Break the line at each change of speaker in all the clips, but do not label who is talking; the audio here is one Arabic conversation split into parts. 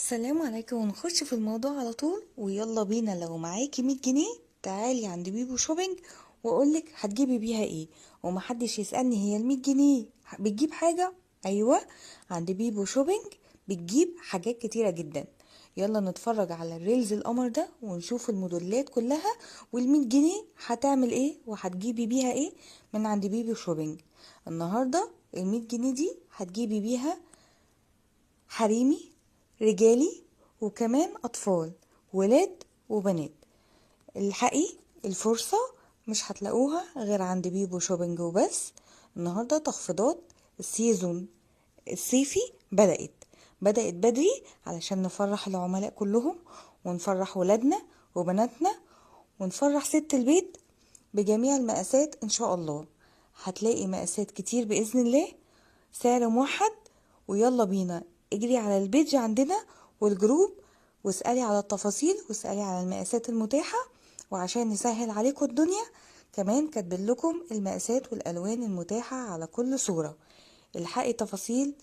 السلام عليكم، ونخش في الموضوع على طول ويلا بينا. لو معاكي 100 جنيه تعالي عند بيبو شوبينج واقولك هتجيبي بيها ايه. ومحدش يسألني هي ال100 جنيه بتجيب حاجة. ايوه، عند بيبو شوبينج بتجيب حاجات كتيرة جدا. يلا نتفرج على الريلز القمر ده ونشوف الموديلات كلها، وال100 جنيه هتعمل ايه وهتجيبي بيها ايه من عند بيبو شوبينج. النهاردة ال100 جنيه دي هتجيبي بيها حريمي، رجالي، وكمان أطفال، ولاد وبنات. الحقي الفرصة مش هتلاقوها غير عند بيبو شوبينج وبس. النهاردة تخفيضات السيزون الصيفي بدأت بدري علشان نفرح العملاء كلهم، ونفرح ولادنا وبناتنا، ونفرح ست البيت بجميع المقاسات ان شاء الله. هتلاقي مقاسات كتير بإذن الله، سعر موحد. ويلا بينا اجري على البيج عندنا والجروب واسألي على التفاصيل واسألي على المقاسات المتاحة. وعشان نسهل عليكم الدنيا كمان كاتبين لكم المقاسات والألوان المتاحة على كل صورة. الحقي تفاصيل،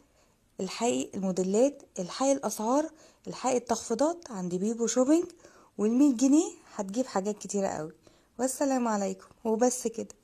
الحقي الموديلات، الحقي الأسعار، الحقي التخفيضات عند بيبو شوبينج. وال100 جنيه هتجيب حاجات كتيرة قوي. والسلام عليكم وبس كده.